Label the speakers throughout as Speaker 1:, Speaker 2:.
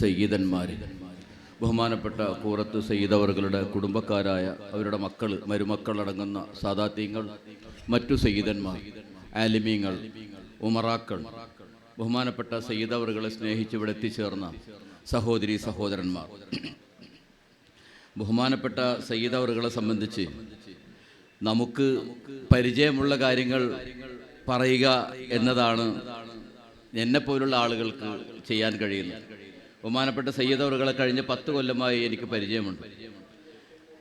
Speaker 1: സയ്യിദന്മാർ, ബഹുമാനപ്പെട്ട കൂറത്ത് സയ്യിദ് അവറുകളുടെ കുടുംബക്കാരായ അവരുടെ മക്കൾ, മരുമക്കളടങ്ങുന്ന സാദാത്യങ്ങൾ, മറ്റു സയ്യിദന്മാർ, ആലിമീങ്ങൾ, ഉമറാക്കൾ, ബഹുമാനപ്പെട്ട സയ്യിദ് അവറുകളെ സ്നേഹിച്ച് ഇവിടെ എത്തിച്ചേർന്ന സഹോദരി സഹോദരന്മാർ, ബഹുമാനപ്പെട്ട സയ്യിദ് അവറുകളെ സംബന്ധിച്ച് നമുക്ക് പരിചയമുള്ള കാര്യങ്ങൾ പറയുക എന്നതാണ് എന്നെപ്പോലുള്ള ആളുകൾക്ക് ചെയ്യാൻ കഴിയുന്നത്. ബഹുമാനപ്പെട്ട സയ്യിദ് അവറുകളെ കഴിഞ്ഞ 10 കൊല്ലമായി എനിക്ക് പരിചയമുണ്ട്.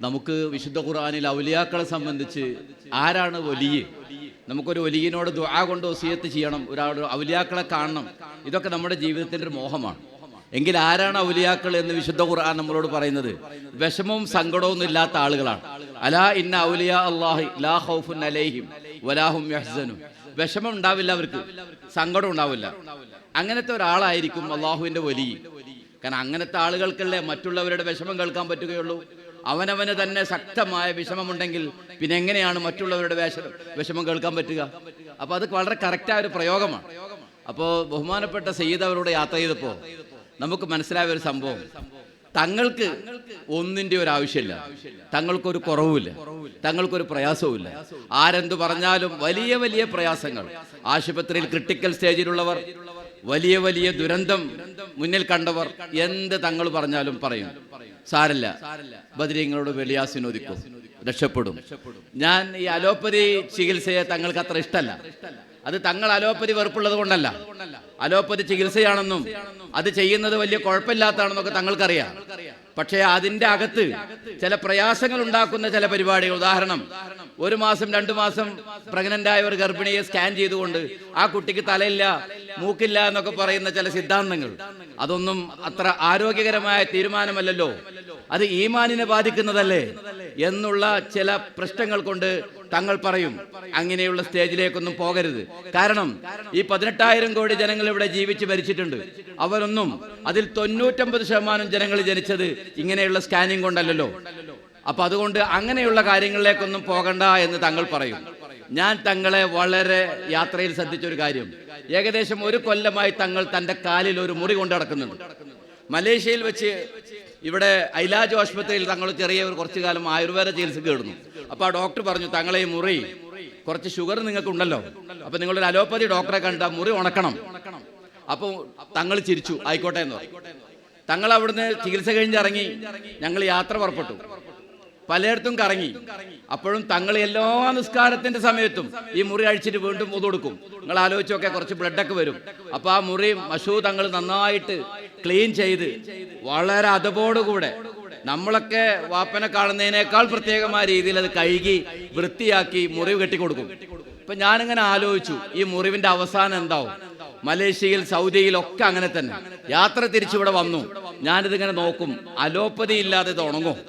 Speaker 1: നമുക്ക് വിശുദ്ധ ഖുർആനിൽ ഔലിയാക്കളെ സംബന്ധിച്ച് ആരാണ് വലിയ, നമുക്കൊരു വലിയനോട് ദുആ കൊണ്ട് വസിയത്ത് ചെയ്യണം, ഒരാൾ ഔലിയാക്കളെ കാണണം, ഇതൊക്കെ നമ്മുടെ ജീവിതത്തിൻ്റെ ഒരു മോഹമാണ്. എങ്കിൽ ആരാണ് ഔലിയാക്കൾ എന്ന് വിശുദ്ധ ഖുർആൻ നമ്മളോട് പറയുന്നത്? വിഷമവും സങ്കടവും ഇല്ലാത്ത ആളുകളാണ്. അലാ ഇന്ന ഔലിയാ അല്ലാഹി ലാ ഖൗഫുൻ അലൈഹിം വലാ ഹും യഹ്സനൂൻ. വിഷമം ഉണ്ടാവില്ല, അവർക്ക് സങ്കടം ഉണ്ടാവില്ല. അങ്ങനത്തെ ഒരാളായിരിക്കും അള്ളാഹുവിൻ്റെ വലിയ. കാരണം അങ്ങനത്തെ ആളുകൾക്കല്ലേ മറ്റുള്ളവരുടെ വിഷമം കേൾക്കാൻ പറ്റുകയുള്ളൂ. അവനവന് തന്നെ ശക്തമായ വിഷമമുണ്ടെങ്കിൽ പിന്നെ എങ്ങനെയാണ് മറ്റുള്ളവരുടെ വിഷമം കേൾക്കാൻ പറ്റുക? അപ്പോൾ അത് വളരെ കറക്റ്റായ ഒരു പ്രയോഗമാണ്. അപ്പോൾ ബഹുമാനപ്പെട്ട സയ്യിദ് അവരോട് യാത്ര ചെയ്തപ്പോൾ നമുക്ക് മനസ്സിലായ ഒരു സംഭവം, തങ്ങൾക്ക് ഒന്നിൻ്റെ ഒരു ആവശ്യമില്ല, തങ്ങൾക്കൊരു കുറവുമില്ല, തങ്ങൾക്കൊരു പ്രയാസവുമില്ല. ആരെന്തു പറഞ്ഞാലും വലിയ വലിയ പ്രയാസങ്ങൾ, ആശുപത്രിയിൽ ക്രിട്ടിക്കൽ സ്റ്റേജിലുള്ളവർ, വലിയ വലിയ ദുരന്തം മുന്നിൽ കണ്ടവർ, എന്ത് തങ്ങൾ പറഞ്ഞാലും പറയും, സാരല്ല, ബദരീങ്ങളോട് വെളിയാസിനോദിക്കും, രക്ഷപ്പെടും. ഞാൻ ഈ അലോപ്പതി ചികിത്സയെ തങ്ങൾക്ക് അത്ര ഇഷ്ടമല്ല. അത് തങ്ങൾ അലോപ്പതി വെറുപ്പുള്ളത് കൊണ്ടല്ല, അലോപ്പതി ചികിത്സയാണെന്നും അത് ചെയ്യുന്നത് വലിയ കുഴപ്പമില്ലാത്തതാണെന്നൊക്കെ തങ്ങൾക്കറിയാം. പക്ഷേ അതിൻ്റെ അകത്ത് ചില പ്രയാസങ്ങൾ ഉണ്ടാക്കുന്ന ചില പരിപാടികൾ, ഉദാഹരണം 1 മാസം 2 മാസം പ്രഗ്നൻ്റായ ഒരു ഗർഭിണിയെ സ്കാൻ ചെയ്തുകൊണ്ട് ആ കുട്ടിക്ക് തലയില്ല മൂക്കില്ല എന്നൊക്കെ പറയുന്ന ചില സിദ്ധാന്തങ്ങൾ, അതൊന്നും അത്ര ആരോഗ്യകരമായ തീരുമാനമല്ലല്ലോ, അത് ഈമാനിനെ ബാധിക്കുന്നതല്ലേ എന്നുള്ള ചില പ്രശ്നങ്ങൾ കൊണ്ട് തങ്ങൾ പറയും അങ്ങനെയുള്ള സ്റ്റേജിലേക്കൊന്നും പോകരുത്. കാരണം ഈ 18,000 കോടി ജനങ്ങൾ ഇവിടെ ജീവിച്ച് മരിച്ചിട്ടുണ്ട്. അവരൊന്നും അതിൽ 99% ജനങ്ങൾ ജനിച്ചത് ഇങ്ങനെയുള്ള സ്കാനിങ് കൊണ്ടല്ലോ. അപ്പൊ അതുകൊണ്ട് അങ്ങനെയുള്ള കാര്യങ്ങളിലേക്കൊന്നും പോകണ്ട എന്ന് തങ്ങൾ പറയും. ഞാൻ തങ്ങളെ വളരെ യാത്രയിൽ ശ്രദ്ധിച്ചൊരു കാര്യം, ഏകദേശം 1 കൊല്ലമായി തങ്ങൾ തൻ്റെ കാലിൽ ഒരു മുറി കൊണ്ട് നടക്കുന്നുണ്ട്. മലേഷ്യയിൽ വെച്ച് ഇവിടെ ഐലാജ് ആശുപത്രിയിൽ തങ്ങൾ കുറച്ചു കാലം ആയുർവേദ ചികിത്സക്ക് കിടന്നു. അപ്പോൾ ആ ഡോക്ടർ പറഞ്ഞു, തങ്ങളെ ഈ മുറി കുറച്ച് ഷുഗർ നിങ്ങൾക്ക് ഉണ്ടല്ലോ, അപ്പോൾ നിങ്ങളൊരു അലോപ്പതി ഡോക്ടറെ കണ്ട മുറി ഉണക്കണം. അപ്പോൾ തങ്ങൾ ചിരിച്ചു, ആയിക്കോട്ടെ എന്ന് പറഞ്ഞു. തങ്ങൾ അവിടുന്ന് ചികിത്സ കഴിഞ്ഞിറങ്ങി, ഞങ്ങൾ യാത്ര പുറപ്പെട്ടു, പലയിടത്തും കറങ്ങി. അപ്പോഴും തങ്ങൾ എല്ലാ നിസ്കാരത്തിന്റെ സമയത്തും ഈ മുറി അഴിച്ചിട്ട് വീണ്ടും മുതു കൊടുക്കും. നിങ്ങൾ ആലോചിച്ചൊക്കെ കുറച്ച് ബ്ലഡൊക്കെ വരും. അപ്പൊ ആ മുറി മഷൂ തങ്ങൾ നന്നായിട്ട് ക്ലീൻ ചെയ്ത് വളരെ അതപോടുകൂടെ, നമ്മളൊക്കെ വാപ്പനെ കാണുന്നതിനേക്കാൾ പ്രത്യേകമായ രീതിയിൽ അത് കഴുകി വൃത്തിയാക്കി മുറിവ് കെട്ടിക്കൊടുക്കും. ഇപ്പൊ ഞാനിങ്ങനെ ആലോചിച്ചു, ഈ മുറിവിന്റെ അവസാനം എന്താവും? മലേഷ്യയിൽ സൗദിയിലൊക്കെ അങ്ങനെ തന്നെ. യാത്ര തിരിച്ചിവിടെ വന്നു, ഞാനിതിങ്ങനെ നോക്കും, അലോപ്പതി ഇല്ലാതെ ഇത് ഉണങ്ങും.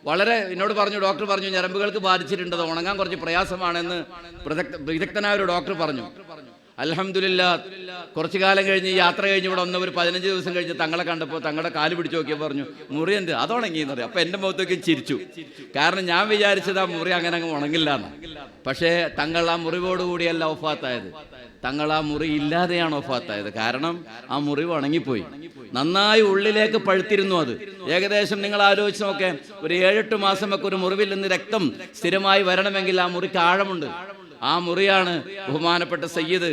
Speaker 1: വളരെ എന്നോട് പറഞ്ഞു, ഡോക്ടർ പറഞ്ഞു ഞരമ്പുകൾക്ക് ബാധിച്ചിട്ടുണ്ട്, അത് ഉണങ്ങാൻ കുറച്ച് പ്രയാസമാണെന്ന് വിദഗ്ധനായ ഒരു ഡോക്ടർ പറഞ്ഞു. അൽഹംദുലില്ലാ, കുറച്ചു കാലം കഴിഞ്ഞ് യാത്ര കഴിഞ്ഞ് ഇവിടെ വന്ന ഒരു 15 ദിവസം കഴിഞ്ഞ് തങ്ങളെ കണ്ടപ്പോൾ തങ്ങളുടെ കാല് പിടിച്ചു നോക്കിയപ്പോൾ പറഞ്ഞു, മുറി എന്ത് അത് ഉണങ്ങിയെന്ന് പറയും. അപ്പം എൻ്റെ മുഖത്തേക്കും ചിരിച്ചു. കാരണം ഞാൻ വിചാരിച്ചത് ആ മുറി അങ്ങനെ അങ്ങ് ഉണങ്ങില്ല എന്ന്. പക്ഷേ തങ്ങൾ ആ മുറിവോടുകൂടിയല്ല ഒഫാത്തായത്, തങ്ങൾ ആ മുറി ഇല്ലാതെയാണ് ഒഫാത്തായത്. കാരണം ആ മുറിവ് ഉണങ്ങിപ്പോയി, നന്നായി ഉള്ളിലേക്ക് പഴുത്തിരുന്നു. അത് ഏകദേശം നിങ്ങൾ ആലോചിച്ച് നോക്കേ, ഒരു 7-8 മാസം ഒക്കെ ഒരു മുറിവിൽ നിന്ന് രക്തം സ്ഥിരമായി വരണമെങ്കിൽ ആ മുറിക്ക് ആഴമുണ്ട്. ആ മുറിയാണ് ബഹുമാനപ്പെട്ട സയ്യിദ്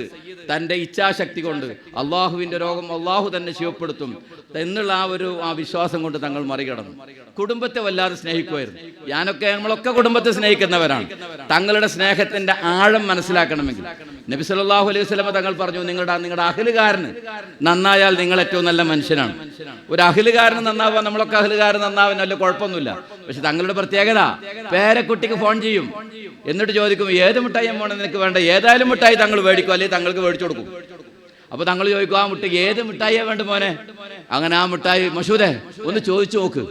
Speaker 1: തൻ്റെ ഇച്ഛാശക്തി കൊണ്ട് അള്ളാഹുവിൻ്റെ രോഗം അള്ളാഹു തന്നെ ശിവപ്പെടുത്തും എന്നുള്ള ആ വിശ്വാസം കൊണ്ട് തങ്ങൾ മറികടന്നു. കുടുംബത്തെ വല്ലാതെ സ്നേഹിക്കുമായിരുന്നു. നമ്മളൊക്കെ കുടുംബത്തെ സ്നേഹിക്കുന്നവരാണ്. തങ്ങളുടെ സ്നേഹത്തിന്റെ ആഴം മനസ്സിലാക്കണമെങ്കിൽ നബി സല്ലല്ലാഹു അലൈഹി വസല്ലം തങ്ങൾ പറഞ്ഞു, നിങ്ങളുടെ അഹ്ലുകാരന് നന്നായാൽ നിങ്ങൾ ഏറ്റവും നല്ല മനുഷ്യനാണ്. ഒരു അഹ്ലുകാരന് നന്നാവാൻ, നമ്മളൊക്കെ അഹ്ലുകാരൻ നന്നാവാൻ വലിയ കുഴപ്പമൊന്നുമില്ല. പക്ഷെ തങ്ങളുടെ പ്രത്യേകത, പേരക്കുട്ടിക്ക് ഫോൺ ചെയ്യും, എന്നിട്ട് ചോദിക്കും ഏത് മിഠായി വേണം നിനക്ക് വേണ്ട, ഏതായാലും മിഠായി തങ്ങൾ മേടിക്കും, അല്ലെങ്കിൽ തങ്ങൾക്ക് മേടിച്ചു കൊടുക്കും. അപ്പൊ തങ്ങൾ ചോദിക്കും, ആ മുട്ടയ്ക്ക് ഏത് മിഠായിയാ വേണ്ട മോനെ? അങ്ങനെ ആ മിഠായി, മഷൂദേ ഒന്ന് ചോദിച്ചു നോക്ക്,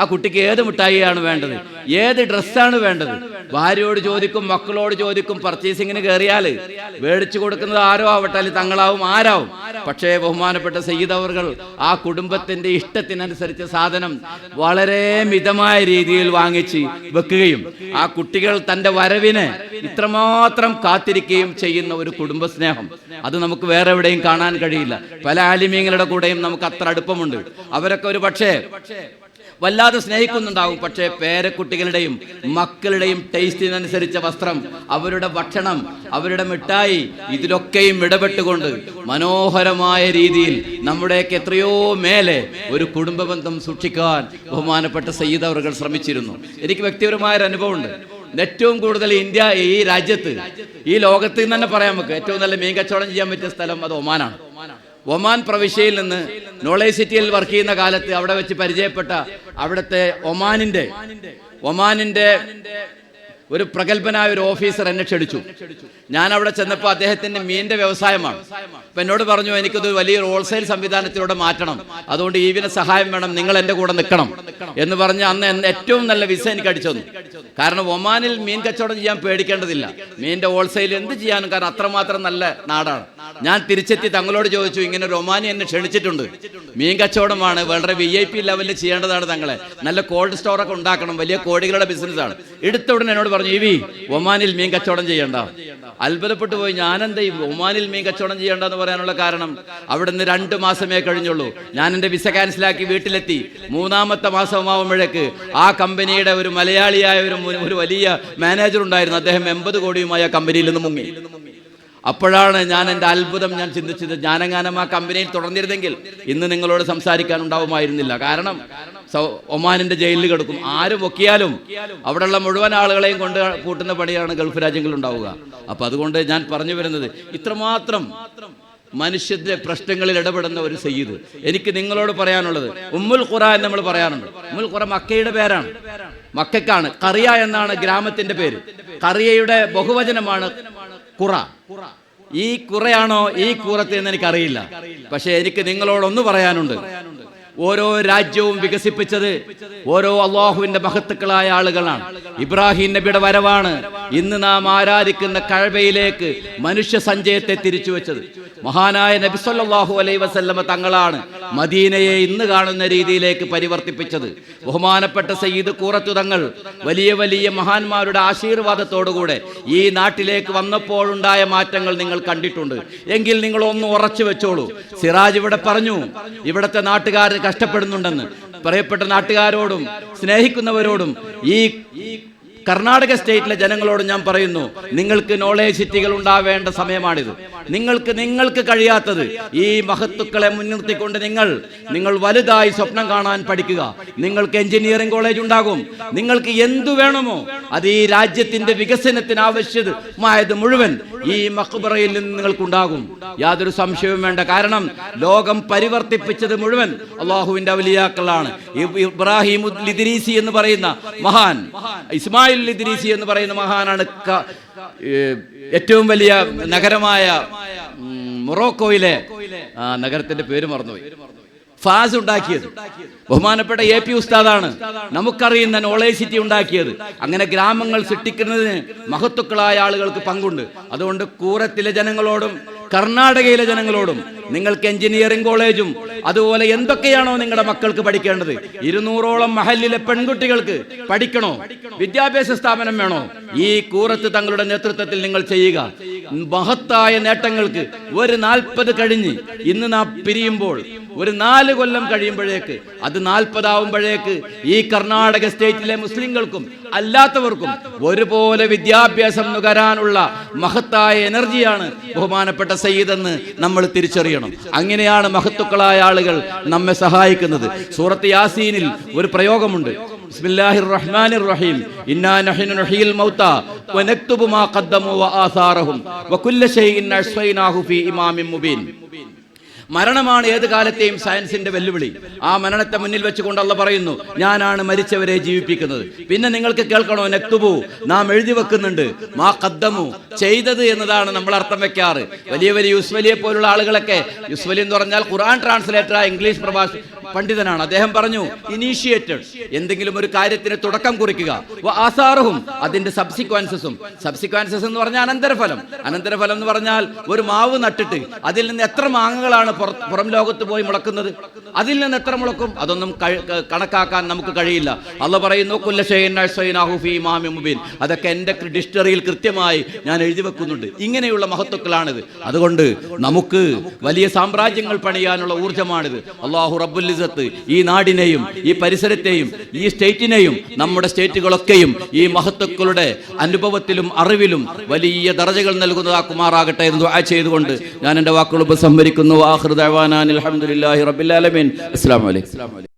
Speaker 1: ആ കുട്ടിക്ക് ഏത് മിഠായിയാണ് വേണ്ടത്, ഏത് ഡ്രസ്സാണ് വേണ്ടത്. ഭാര്യയോട് ചോദിക്കും, മക്കളോട് ചോദിക്കും. പർച്ചേസിങ്ങിന് കയറിയാൽ മേടിച്ചു കൊടുക്കുന്നത് ആരോ ആവട്ടെ, അല്ലെങ്കിൽ തങ്ങളാവും, ആരാവും. പക്ഷേ ബഹുമാനപ്പെട്ട സയ്യിദ് അവർകൾ ആ കുടുംബത്തിന്റെ ഇഷ്ടത്തിനനുസരിച്ച് സാധനം വളരെ മിതമായ രീതിയിൽ വാങ്ങിച്ച് വെക്കുകയും ആ കുട്ടികൾ തന്റെ വരവിനെ ഇത്രമാത്രം കാത്തിരിക്കുകയും ചെയ്യുന്ന ഒരു കുടുംബസ്നേഹം, അത് നമുക്ക് വേറെ എവിടെയും കാണാൻ കഴിയില്ല. പല ആലിമീങ്ങളുടെ കൂടെയും നമുക്ക് അത്ര അടുപ്പമുണ്ട്. അവരൊക്കെ ഒരു പക്ഷേ വല്ലാതെ സ്നേഹിക്കുന്നുണ്ടാവും. പക്ഷേ പേരക്കുട്ടികളുടെയും മക്കളുടെയും ടേസ്റ്റിനനുസരിച്ച വസ്ത്രം, അവരുടെ ഭക്ഷണം, അവരുടെ മിഠായി, ഇതിലൊക്കെയും ഇടപെട്ടുകൊണ്ട് മനോഹരമായ രീതിയിൽ നമ്മുടെയൊക്കെ എത്രയോ മേലെ ഒരു കുടുംബ ബന്ധം സൂക്ഷിക്കാൻ ബഹുമാനപ്പെട്ട സയ്യിദ് അവറുകൾ ശ്രമിച്ചിരുന്നു. എനിക്ക് വ്യക്തിപരമായൊരു അനുഭവമുണ്ട്. ഏറ്റവും കൂടുതൽ ഈ രാജ്യത്ത്, ഈ ലോകത്ത് നിന്ന് തന്നെ പറയാൻ നമുക്ക് ഏറ്റവും നല്ല മീൻ കച്ചവടം ചെയ്യാൻ പറ്റിയ സ്ഥലം അത് ഒമാനാണ്. ഒമാൻ പ്രവിശ്യയിൽ നിന്ന് നോളേജ് സിറ്റിയിൽ വർക്ക് ചെയ്യുന്ന കാലത്ത് അവിടെ വെച്ച് പരിചയപ്പെട്ട അവിടുത്തെ ഒമാനിന്റെ ഒരു പ്രഗത്ഭനായ ഒരു ഓഫീസർ എന്നെ ക്ഷണിച്ചു. ഞാൻ അവിടെ ചെന്നപ്പോൾ അദ്ദേഹത്തിന്റെ മീനിന്റെ വ്യവസായമാണ്. അപ്പൊ എന്നോട് പറഞ്ഞു, എനിക്കത് വലിയൊരു ഹോൾസെയിൽ സംവിധാനത്തിലൂടെ മാറ്റണം, അതുകൊണ്ട് ഈവിന് സഹായം വേണം, നിങ്ങൾ എൻ്റെ കൂടെ നിൽക്കണം എന്ന് പറഞ്ഞ് അന്ന് ഏറ്റവും നല്ല വിസ എനിക്ക് അടിച്ചു തന്നു. കാരണം ഒമാനിൽ മീൻ കച്ചവടം ചെയ്യാൻ പേടിക്കേണ്ടതില്ല, മീനിന്റെ ഹോൾസെയിൽ എന്ത് ചെയ്യാനും, കാരണം അത്രമാത്രം നല്ല നാടാണ്. ഞാൻ തിരിച്ചെത്തി തങ്ങളോട് ചോദിച്ചു, ഇങ്ങനെ ഒരു ഒമാനി എന്നെ ക്ഷണിച്ചിട്ടുണ്ട്, മീൻ കച്ചവടമാണ്, വളരെ VIP ലെവലിൽ ചെയ്യേണ്ടതാണ് തങ്ങളെ, നല്ല കോൾഡ് സ്റ്റോറൊക്കെ ഉണ്ടാക്കണം, വലിയ കോടികളുടെ ബിസിനസ്സാണ്. എടുത്ത ഉടനെ എന്നോട് പറഞ്ഞു, ഒമാനിൽ മീൻ കച്ചവടം ചെയ്യണ്ട. അത്ഭുതപ്പെട്ടു പോയി. ഞാനെന്താ ഈ ഒമാനിൽ മീൻ കച്ചവടം ചെയ്യേണ്ടെന്ന് പറയാനുള്ള കാരണം, അവിടുന്ന് 2 മാസമേ കഴിഞ്ഞുള്ളൂ. ഞാൻ എൻ്റെ വിസ ക്യാൻസലാക്കി വീട്ടിലെത്തി. 3-ാമത്തെ മാസമാകുമ്പോഴേക്ക് ആ കമ്പനിയുടെ ഒരു മലയാളിയായ ഒരു വലിയ മാനേജർ ഉണ്ടായിരുന്നു. അദ്ദേഹം 80 കോടിയുമായി ആ കമ്പനിയിൽ നിന്ന് മുങ്ങി. അപ്പോഴാണ് ഞാൻ എൻ്റെ അത്ഭുതം ഞാൻ ചിന്തിച്ചത്, ഞാനെങ്ങാനും ആ കമ്പനിയിൽ തുടർന്നിരുന്നെങ്കിൽ ഇന്ന് നിങ്ങളോട് സംസാരിക്കാൻ ഉണ്ടാവുമായിരുന്നില്ല. കാരണം ഒമാനിന്റെ ജയിലിൽ കിടക്കും. ആരും ഒക്കിയാലും അവിടെയുള്ള മുഴുവൻ ആളുകളെയും കൊണ്ട് കൂട്ടുന്ന പണിയാണ് ഗൾഫ് രാജ്യങ്ങളിൽ ഉണ്ടാവുക. അപ്പൊ അതുകൊണ്ട് ഞാൻ പറഞ്ഞു വരുന്നത്, ഇത്രമാത്രം മനുഷ്യന്റെ പ്രശ്നങ്ങളിൽ ഇടപെടുന്ന ഒരു സയ്യിദ്. എനിക്ക് നിങ്ങളോട് പറയാനുള്ളത്, ഉമ്മുൽ ഖുറ എന്ന് നമ്മൾ പറയാറുണ്ട്. ഉമ്മുൽ ഖുറ മക്കയുടെ പേരാണ്, മക്കയ്ക്കാണ്. ഖറിയ എന്നാണ് ഗ്രാമത്തിന്റെ പേര്. ഖറിയയുടെ ബഹുവചനമാണ് ഖുറ. ഈ ഖുറയാണോ ഈ ഖൂറത്ത് എന്ന് എനിക്കറിയില്ല. പക്ഷെ എനിക്ക് നിങ്ങളോടൊന്ന് പറയാനുണ്ട്, ഓരോ രാജ്യവും വികസിപ്പിച്ചത് ഓരോ അള്ളാഹുവിന്റെ മഹത്തുക്കളായ ആളുകളാണ്. ഇബ്രാഹിം നബിയുടെ വരവാണ് ഇന്ന് നാം ആരാധിക്കുന്ന കഅബയിലേക്ക് മനുഷ്യ സഞ്ചയത്തെ തിരിച്ചു വെച്ചത്. മഹാനായ നബി സല്ലല്ലാഹു അലൈഹി വസല്ലമ തങ്ങളാണ് മദീനയെ ഇന്ന് കാണുന്ന രീതിയിലേക്ക് പരിവർത്തിപ്പിച്ചത്. ബഹുമാനപ്പെട്ട സയ്യിദ് ഖൂറത്ത് തങ്ങൾ വലിയ വലിയ മഹാന്മാരുടെ ആശീർവാദത്തോടുകൂടെ ഈ നാട്ടിലേക്ക് വന്നപ്പോഴുണ്ടായ മാറ്റങ്ങൾ നിങ്ങൾ കണ്ടിട്ടുണ്ട്. എങ്കിൽ നിങ്ങൾ ഒന്ന് ഉറച്ചു വെച്ചോളൂ. സിറാജ് ഇവിടെ പറഞ്ഞു, ഇവിടുത്തെ നാട്ടുകാർ കഷ്ടപ്പെടുന്നുണ്ടെന്ന്. പറയപ്പെട്ട നാട്ടുകാരോടും സ്നേഹിക്കുന്നവരോടും ഈ കർണാടക സ്റ്റേറ്റിലെ ജനങ്ങളോട് ഞാൻ പറയുന്നു, നിങ്ങൾക്ക് നോളേജ് സിറ്റികൾ ഉണ്ടാവേണ്ട സമയമാണിത്. നിങ്ങൾക്ക് കഴിയാത്തത് ഈ മഹത്തുക്കളെ മുൻനിർത്തിക്കൊണ്ട് നിങ്ങൾ വലുതായി സ്വപ്നം കാണാൻ പഠിക്കുക. നിങ്ങൾക്ക് എഞ്ചിനീയറിംഗ് കോളേജ് ഉണ്ടാകും. നിങ്ങൾക്ക് എന്തു വേണമോ അത് ഈ രാജ്യത്തിന്റെ വികസനത്തിന് ആവശ്യമായത് മുഴുവൻ ഈ മഖ്ബറയിൽ നിന്ന് നിങ്ങൾക്കുണ്ടാകും. യാതൊരു സംശയവും വേണ്ട. കാരണം ലോകം പരിവർത്തിപ്പിച്ചത് മുഴുവൻ അള്ളാഹുവിന്റെ ഔലിയാക്കളാണ്. ഇബ്രാഹിം ഇദ്രീസി എന്ന് പറയുന്ന മഹാൻ, ഇസ്മായിൽ ഇദ്രീസി എന്ന് പറയുന്ന മഹാനാണ് ഏറ്റവും വലിയ നഗരമായ മൊറോക്കോയിലെ നഗരത്തിന്റെ പേര് മറന്നുപോയി, ഫാസ് ഉണ്ടാക്കിയത്. ബഹുമാനപ്പെട്ട AP ഉസ്താദാണ് നമുക്കറിയുന്ന നോളേജ് സിറ്റി ഉണ്ടാക്കിയത്. അങ്ങനെ ഗ്രാമങ്ങൾ സൃഷ്ടിക്കുന്നതിന് മഹത്തുക്കളായ ആളുകൾക്ക് പങ്കുണ്ട്. അതുകൊണ്ട് കൂറത്തിലെ ജനങ്ങളോടും കർണാടകയിലെ ജനങ്ങളോടും നിങ്ങൾക്ക് എഞ്ചിനീയറിംഗ് കോളേജും അതുപോലെ എന്തൊക്കെയാണോ നിങ്ങളുടെ മക്കൾക്ക് പഠിക്കേണ്ടത്, 200ഓളം മഹല്ലിലെ പെൺകുട്ടികൾക്ക് പഠിക്കണോ, വിദ്യാഭ്യാസ സ്ഥാപനം വേണോ, ഈ കൂറത്ത് തങ്ങളുടെ നേതൃത്വത്തിൽ നിങ്ങൾ ചെയ്യുക. മഹത്തായ നേട്ടങ്ങൾക്ക് ഒരു 40 കഴിഞ്ഞ് ഇന്ന് നാം പിരിയുമ്പോൾ ഒരു 4 കൊല്ലം കഴിയുമ്പോഴേക്ക്, അത് 40 ആവുമ്പോഴേക്ക് ഈ കർണാടക സ്റ്റേറ്റിലെ മുസ്ലിങ്ങൾക്കും അല്ലാത്തവർക്കും ഒരുപോലെ വിദ്യാഭ്യാസം നുകരാനുള്ള മഹത്തായ എനർജിയാണ് ബഹുമാനപ്പെട്ട സയ്യിദ് എന്ന് നമ്മൾ തിരിച്ചറിയണം. അങ്ങനെയാണ് മഹത്തുക്കളായ ആളുകൾ നമ്മെ സഹായിക്കുന്നത്. സൂറത്ത് യാസീനിൽ ഒരു പ്രയോഗമുണ്ട്, ബിസ്മില്ലാഹിർ റഹ്മാനിർ റഹീം, ഇന്നാ നഹ്നു നുഹ്യിൽ മൗതാ വനക്തുബു മാ ഖദ്ദമു വആസാറഹും വകുല്ല ശൈഇൻ അഹ്സൈനാഹു ഫീ ഇമാമിൻ മുബീൻ. മരണമാണ് ഏത് കാലത്തെയും സയൻസിന്റെ വെല്ലുവിളി. ആ മരണത്തെ മുന്നിൽ വെച്ചുകൊണ്ട് അല്ലാഹു പറയുന്നു, ഞാനാണ് മരിച്ചവരെ ജീവിപ്പിക്കുന്നത്. പിന്നെ നിങ്ങൾക്ക് കേൾക്കണോ, നക്തുബു, നാം എഴുതി വെക്കുന്നുണ്ട്, മാ ഖദ്ദമു, ചെയ്തത് എന്നതാണ് നമ്മൾ അർത്ഥം വെക്കാറ്. വലിയ വലിയ യുസ്വലിയെ പോലുള്ള ആളുകളൊക്കെ, യുസ്വലി എന്ന് പറഞ്ഞാൽ ഖുർആൻ ട്രാൻസ്ലേറ്ററായ ഇംഗ്ലീഷ് പണ്ഡിതനാണ്. അദ്ദേഹം പറഞ്ഞു, ഇനീഷ്യേറ്റഡ്, എന്തെങ്കിലും ഒരു കാര്യത്തിന് തുടക്കം കുറിക്കുക, ആസാറുഹും, അതിന്റെ സബ്സിക്വൻസസും. സബ്സിക്വൻസസ് എന്ന് പറഞ്ഞാൽ അനന്തരഫലം. അനന്തരഫലം എന്ന് പറഞ്ഞാൽ ഒരു മാവ് നട്ടിട്ട് അതിൽ നിന്ന് എത്ര മാങ്ങകളാണ് പുറം ലോകത്ത് പോയി മുളക്കുന്നത്, അതിൽ നിന്ന് എത്ര മുളക്കും, അതൊന്നും കണക്കാക്കാൻ നമുക്ക് കഴിയില്ല. അല്ലാഹു പറയുന്നു, കുല്ല ഷൈഇൻ അഹ്സൈനാഹു ഫീ ഇമാമിൻ മുബീൻ, അതൊക്കെ എൻ്റെ ഡിക്ഷണറിയിൽ കൃത്യമായി ഞാൻ എഴുതി വെക്കുന്നുണ്ട്. ഇങ്ങനെയുള്ള മഹത്വക്കളാണിത്. അതുകൊണ്ട് നമുക്ക് വലിയ സാമ്രാജ്യങ്ങൾ പണിയാനുള്ള ഊർജ്ജമാണിത്. അല്ലാഹു റബ്ബുൽ ഇസ്സത്ത് ഈ നാടിനെയും ഈ പരിസരത്തെയും ഈ സ്റ്റേറ്റിനെയും നമ്മുടെ സ്റ്റേറ്റുകളൊക്കെയും ഈ മഹത്വക്കളുടെ അനുഭവത്തിലും അറിവിലും വലിയ ദറജകൾ നൽകുന്നതാക്കുമാറാകട്ടെ എന്ന് ദുആ ചെയ്തുകൊണ്ട് ഞാൻ എൻ്റെ വാക്കുകൾ ഉപസംഹരിക്കുന്നു. ആഖിറു ദഅവാനാ അൽഹംദുലില്ലാഹി റബ്ബിൽ ആലമീൻ. അസ്സലാമു അലൈക്കും.